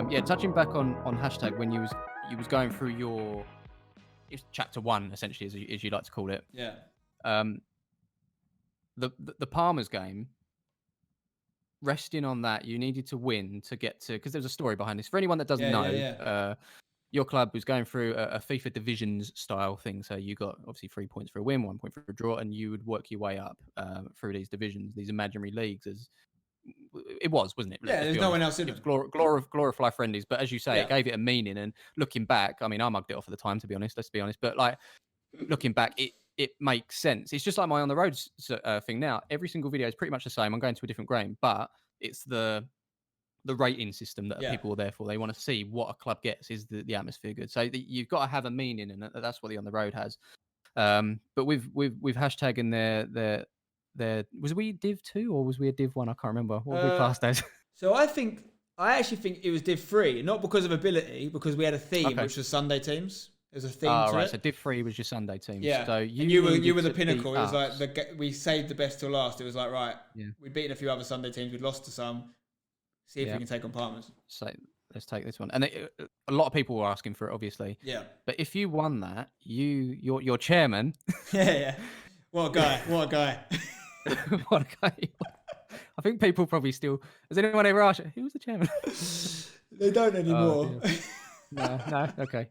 Yeah, touching back on hashtag when you was going through your it's chapter one essentially, as you like to call it. Yeah. Um, the Palmers game, resting on that, you needed to win to get to, because there's a story behind this. For anyone that doesn't know, your club was going through a FIFA divisions style thing. So you got obviously 3 points for a win, 1 point for a draw, and you would work your way up through these divisions, these imaginary leagues. As it wasn't it? Yeah, there's no one else in it. it. Was glorify friendlies, but as you say, Yeah. it gave it a meaning. And looking back, I mean, I mugged it off at the time, to be honest. Let's be honest, but like looking back, it makes sense. It's just like my on the road thing now. Every single video is pretty much the same. I'm going to a different game, but it's the rating system that people are there for. They want to see what a club gets. Is the atmosphere good? So you've got to have a meaning, and that's what the on the road has. But with hashtag in there, was we Div 2 or was we a Div 1? I can't remember. What were we classed as? So I actually think it was Div 3, not because of ability, because we had a theme, which was Sunday teams. There's a theme to it. So Div 3 was your Sunday team. Yeah. So you were the pinnacle. It was like we saved the best till last. It was like, right, we'd beaten a few other Sunday teams. We'd lost to some. See if we can take on Palmers. So let's take this one. And a lot of people were asking for it, obviously. Yeah. But if you won that, your chairman. Yeah. What a guy. What a guy. What a guy. I think people probably still. Has anyone ever asked, who was the chairman? They don't anymore. No, okay.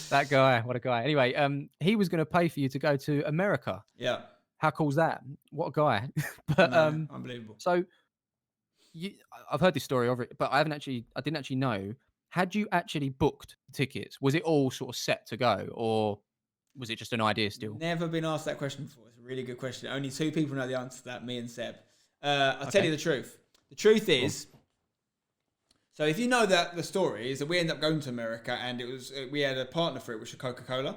That guy, what a guy. Anyway, he was going to pay for you to go to America. Yeah. How cool's that? What a guy. But unbelievable. So I've heard this story of it, but I didn't actually know. Had you actually booked tickets? Was it all sort of set to go, or was it just an idea still? Never been asked that question before. It's a really good question. Only two people know the answer to that, me and Seb. I'll tell you the truth. The truth is, so if you know that the story is that we ended up going to America, and we had a partner for it, which was Coca-Cola.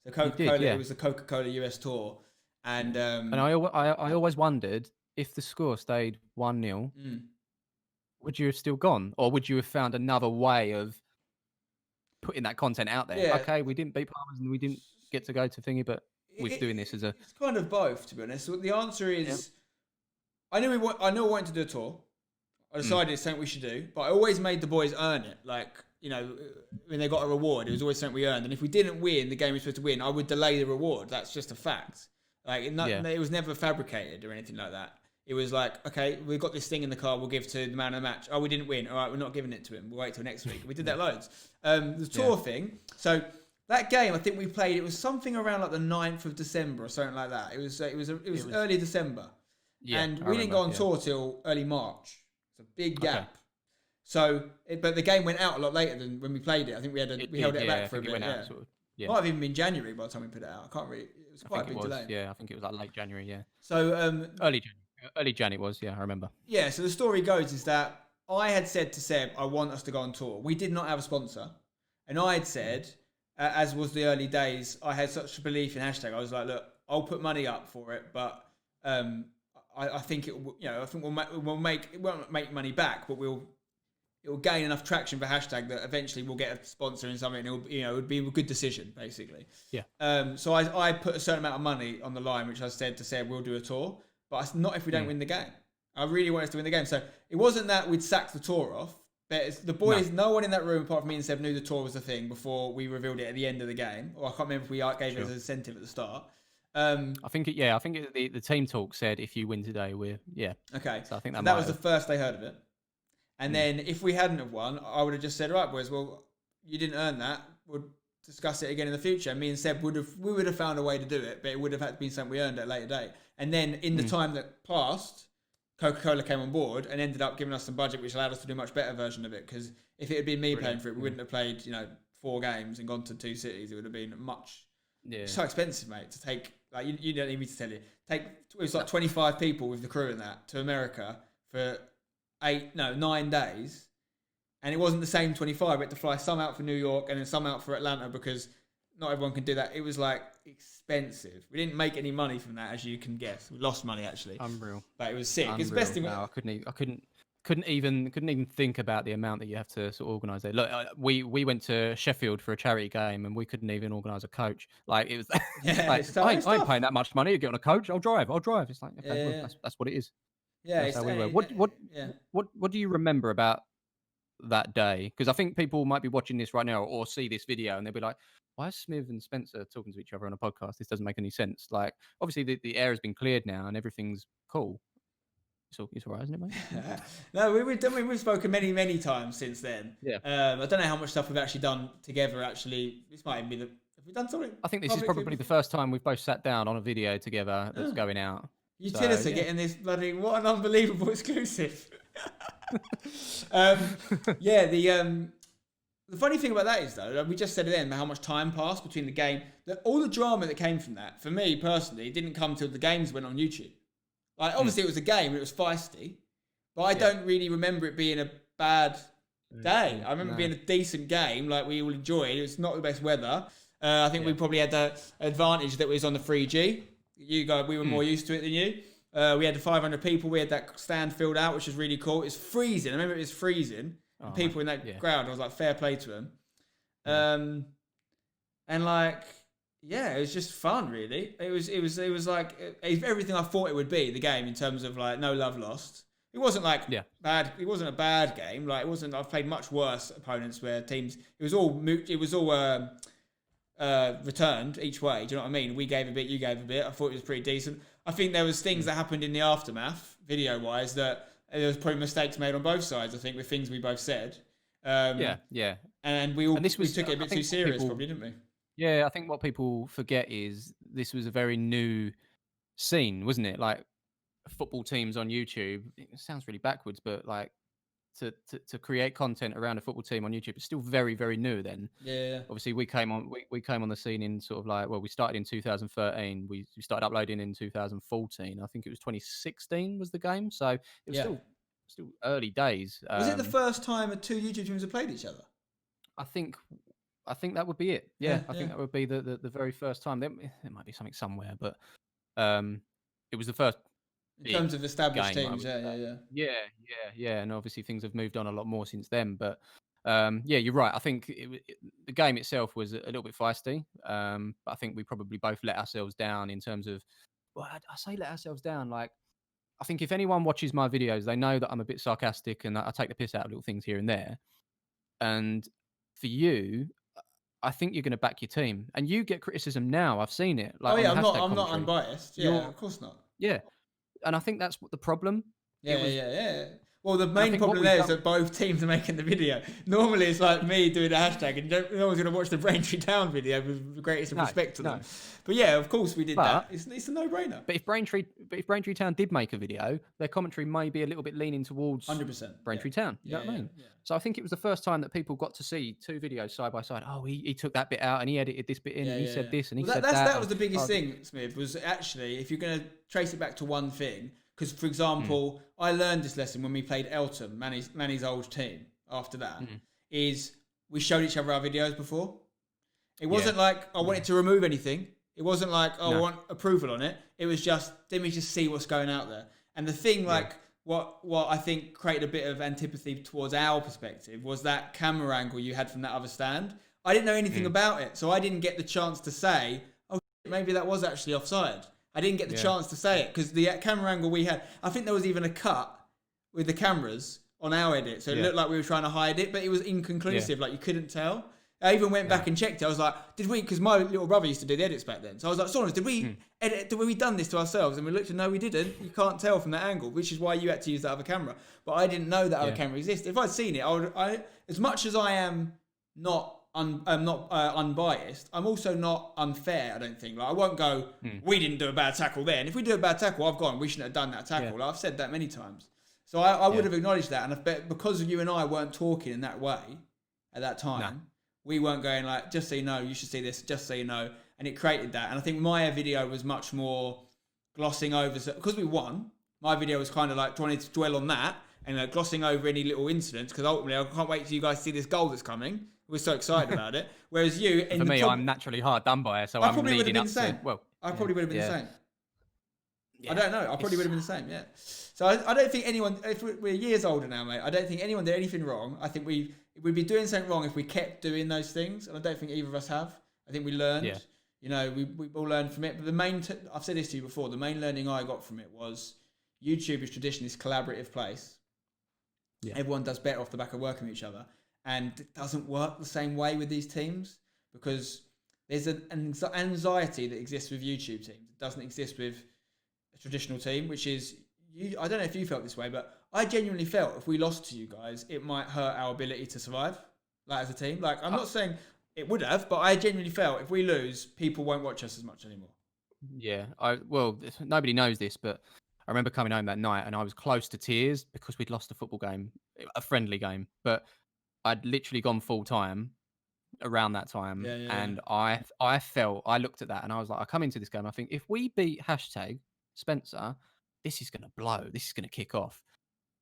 So Coca-Cola, it was the Coca-Cola US tour. And I always wondered, if the score stayed 1-0, would you have still gone? Or would you have found another way of putting that content out there? Yeah. Okay, we didn't beat Palmers and we didn't get to go to thingy, but we're doing this as a... It's kind of both, to be honest. So the answer is, I knew I wanted to do a tour. I decided it's something we should do, but I always made the boys earn it. Like, you know, when they got a reward, it was always something we earned. And if we didn't win the game we were supposed to win, I would delay the reward. That's just a fact. Like, it was never fabricated or anything like that. It was like, okay, we've got this thing in the car, we'll give to the man of the match. Oh, we didn't win. All right, we're not giving it to him. We'll wait till next week. We did that loads. The tour thing. So that game, I think we played, it was something around like the 9th of December or something like that. It was early December. Yeah, and we didn't go on tour till early March. It's a big gap. Okay. So, but the game went out a lot later than when we played it. I think we held it back for a bit. It might have even been January by the time we put it out. I can't really. It was quite a big delay. Yeah, I think it was like late January. Yeah. So early January it was. Yeah, I remember. Yeah. So the story goes is that I had said to Seb, I want us to go on tour. We did not have a sponsor, and I had said, as was the early days, I had such a belief in hashtag. I was like, look, I'll put money up for it, but I think it won't make money back, but it will gain enough traction for hashtag that eventually we'll get a sponsor in something. And it would be a good decision, basically. Yeah. So I put a certain amount of money on the line, which I said to Seb, we'll do a tour, but not if we don't win the game. I really want us to win the game. So it wasn't that we'd sacked the tour off, but the boys, no one in that room apart from me and Seb knew the tour was the thing before we revealed it at the end of the game. Or I can't remember if we gave it as an incentive at the start. I think the team talk said if you win today, okay. So I think that was the first they heard of it. And then if we hadn't have won, I would have just said, right, boys, well, you didn't earn that. We'll discuss it again in the future. And me and Seb would have found a way to do it, but it would have had to be something we earned at a later date. And then in the time that passed, Coca-Cola came on board and ended up giving us some budget, which allowed us to do a much better version of it. Because if it had been me paying for it, we wouldn't have played, 4 games and gone to 2 cities. It would have been much. Yeah. So expensive, mate, to take. Like you don't need me to tell you. It was like 25 people with the crew in that to America for 9 days, and it wasn't the same 25. We had to fly some out for New York and then some out for Atlanta because not everyone can do that. It was like expensive. We didn't make any money from that, as you can guess. We lost money actually. Unreal. But it was sick. It's the best thing. No, I couldn't even think about the amount that you have to sort of organise there. Look, we went to Sheffield for a charity game and we couldn't even organise a coach. Like it was, I ain't paying that much money to get on a coach. I'll drive. It's like okay, well, that's what it is. Yeah, What do you remember about that day, because I think people might be watching this right now or see this video and they'll be like, "Why is Smiv and Spencer talking to each other on a podcast? This doesn't make any sense." Like, obviously the air has been cleared now and everything's cool. It's all right, isn't it, mate? No, we've spoken many times since then. Yeah. I don't know how much stuff we've actually done together. Actually, this might even be the. Have we done something? I think this is probably the first time we've both sat down on a video together that's going out. Utilita getting this bloody, what an unbelievable exclusive. Yeah, the funny thing about that is, though, like we just said it then, how much time passed between the game. All the drama that came from that, for me personally, it didn't come till the games went on YouTube. Like, obviously it was a game, it was feisty, but I don't really remember it being a bad day. I remember it being a decent game, like we all enjoyed. It was not the best weather. I think we probably had the advantage that it was on the 3G. You guys, we were more used to it than you. We had the 500 people. We had that stand filled out, which was really cool. It was freezing. I remember it was freezing. And people in that crowd, I was like, fair play to them. And like, yeah, it was just fun, really. It was like everything I thought it would be, the game, in terms of like no love lost. It wasn't like bad. It wasn't a bad game. Like, it wasn't. I've played much worse opponents where teams. It was all returned each way. Do you know what I mean? We gave a bit, you gave a bit. I thought it was pretty decent. I think there was things that happened in the aftermath, video wise, that there was probably mistakes made on both sides. I think with things we both said. And we took it a bit too serious, probably, didn't we? Yeah, I think what people forget is this was a very new scene, wasn't it? Like, football teams on YouTube. It sounds really backwards, but like to create content around a football team on YouTube is still very, very new then. Yeah. Obviously, we came on the scene in sort of like, well, we started in 2013. We started uploading in 2014. I think it was 2016 was the game. So it was still early days. Was it the first time the two YouTube teams have played each other? I think that would be it. Yeah, I think that would be the very first time. There might be something somewhere, but it was the first. In terms of established game, teams, yeah, and obviously things have moved on a lot more since then. But yeah, you're right. I think the game itself was a little bit feisty, but I think we probably both let ourselves down in terms of. Well, I say let ourselves down. Like, I think if anyone watches my videos, they know that I'm a bit sarcastic and I take the piss out of little things here and there. And for you, I think you're going to back your team, and you get criticism now. I've seen it. Like, I'm not unbiased. Yeah, of course not. Yeah. And I think that's what the problem. Yeah. Well, the main problem there is that both teams are making the video. Normally, it's like me doing a hashtag, and no one's going to watch the Braintree Town video with the greatest respect to them. But yeah, of course we did that. It's a no-brainer. But if Braintree Town did make a video, their commentary may be a little bit leaning towards 100% Braintree Town. You know what I mean? Yeah. So I think it was the first time that people got to see two videos side by side. Oh, he took that bit out and he edited this bit in and he said this and he said that. That was the biggest thing, Smiv, was actually, if you're going to trace it back to one thing, because, for example, I learned this lesson when we played Eltham, Manny's old team, after that, is we showed each other our videos before. It wasn't like I wanted to remove anything. It wasn't like, I want approval on it. It was just, let me just see what's going out there. And the thing, what I think created a bit of antipathy towards our perspective was that camera angle you had from that other stand. I didn't know anything about it, so I didn't get the chance to say, oh, maybe that was actually offside. I didn't get the chance to say it because the camera angle we had, I think there was even a cut with the cameras on our edit. So it looked like we were trying to hide it, but it was inconclusive. Like, you couldn't tell. I even went back and checked it. I was like, did we, because my little brother used to do the edits back then. So I was like, Sonos, did we edit, did we done this to ourselves? And we looked and no, we didn't. You can't tell from that angle, which is why you had to use that other camera. But I didn't know that other camera existed. If I'd seen it, as much as I am not unbiased, I'm also not unfair, I don't think. Like, I won't go, we didn't do a bad tackle there. And if we do a bad tackle, I've gone, we shouldn't have done that tackle. Like, I've said that many times. So I would have acknowledged that. And I bet because you and I weren't talking in that way at that time, we weren't going like, just so you know, you should see this, just so you know. And it created that. And I think my video was much more glossing over, because we won, my video was kind of like trying to dwell on that and glossing over any little incidents, because ultimately I can't wait till you guys see this goal that's coming. We're so excited about it. Whereas you... For me, I'm naturally hard done by it, so I'm leading up to... Well, I probably would have been the same. Yeah. I don't know. I probably would have been the same, yeah. So I don't think anyone... If we're years older now, mate, I don't think anyone did anything wrong. I think we'd be doing something wrong if we kept doing those things, and I don't think either of us have. I think we learned. Yeah. You know, we all learned from it. But the main... I've said this to you before. The main learning I got from it was YouTube is traditionally this collaborative place. Everyone does better off the back of working with each other. And it doesn't work the same way with these teams because there's an anxiety that exists with YouTube teams. It doesn't exist with a traditional team, which is, I don't know if you felt this way, but I genuinely felt if we lost to you guys, it might hurt our ability to survive, like as a team. Like, I'm not saying it would have, but I genuinely felt if we lose, people won't watch us as much anymore. Yeah, well, nobody knows this, but I remember coming home that night and I was close to tears because we'd lost a football game, a friendly game, but I'd literally gone full time around that time, and I looked at that and I was like, I come into this game, I think if we beat hashtag Spencer, this is gonna blow, this is gonna kick off.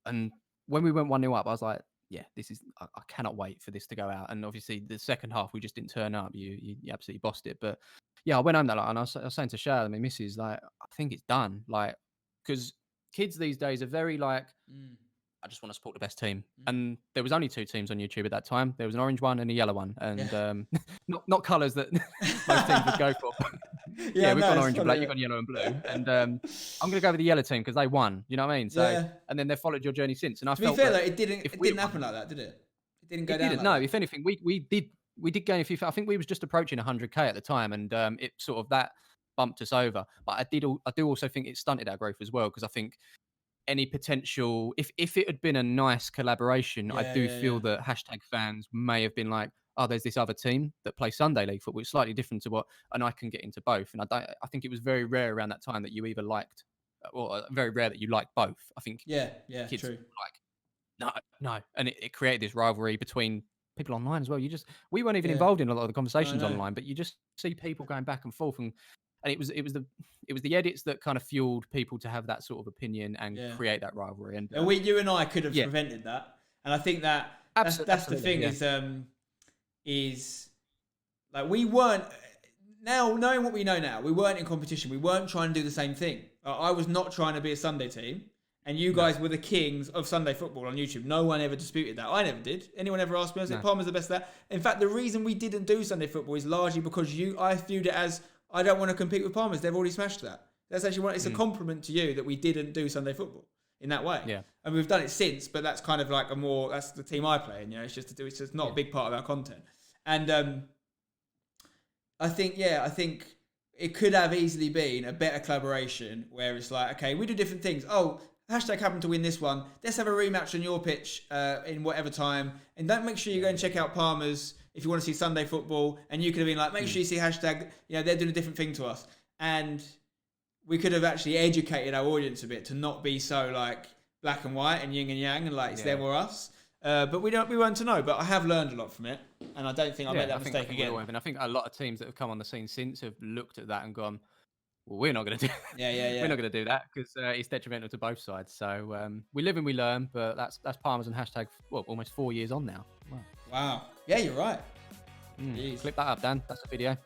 And when we went 1-0 up, I was like, yeah, this is, I cannot wait for this to go out. And obviously the second half we just didn't turn up. You absolutely bossed it. But yeah, I went home that night and I was saying to Shad, my missus, like, I think it's done. Like, because kids these days are very like, I just want to support the best team. And there was only 2 teams on YouTube at that time. There was an orange one and a yellow one, and not colours that most teams would go for. Yeah, we've got orange and black, you've got yellow and blue, and I'm going to go with the yellow team because they won. You know what I mean? So, and then they've followed your journey since. And I felt, to be fair, like, it didn't happen like that, did it? It didn't go down. No, if anything, we did gain a few. I think we was just approaching 100k at the time, and it sort of that bumped us over. But I do also think it stunted our growth as well, because I think any potential, if it had been a nice collaboration, I do feel that hashtag fans may have been like, oh, there's this other team that play Sunday League football. It's slightly different to what, and I can get into both. And I think it was very rare around that time that you either liked, or very rare that you liked both. I think kids true. Like, no, and it created this rivalry between people online as well. We weren't even involved in a lot of the conversations online, but you just see people going back and forth, and it was the edits that kind of fueled people to have that sort of opinion and create that rivalry. And you and I could have prevented that, and I think that that's the thing is like, we weren't, now knowing what we know now, we weren't in competition. We weren't trying to do the same thing. I was not trying to be a Sunday team, and you guys were the kings of Sunday football on YouTube. No one ever disputed that. I never did. Anyone ever asked me? I was like, Palmer's the best at that. In fact, the reason we didn't do Sunday football is largely because I viewed it as, I don't want to compete with Palmer's. They've already smashed that. That's actually it's a compliment to you that we didn't do Sunday football in that way. Yeah. And we've done it since, but that's kind of like that's the team I play in. It's just not a big part of our content. And I think it could have easily been a better collaboration where it's like, okay, we do different things. Oh, hashtag happened to win this one. Let's have a rematch on your pitch in whatever time. And don't make sure you go and check out Palmer's if you want to see Sunday football. And you could have been like, make sure you see hashtag, they're doing a different thing to us. And we could have actually educated our audience a bit to not be so like black and white and yin and yang and like it's them or us. But we weren't to know. But I have learned a lot from it, and I don't think I'll make that mistake again. And I think a lot of teams that have come on the scene since have looked at that and gone, well, we're not going to do we're not going to do that because it's detrimental to both sides. So we live and we learn, but that's Palmer's and hashtag almost 4 years on now. Wow. Yeah, you're right. Clip that up, Dan. That's a video.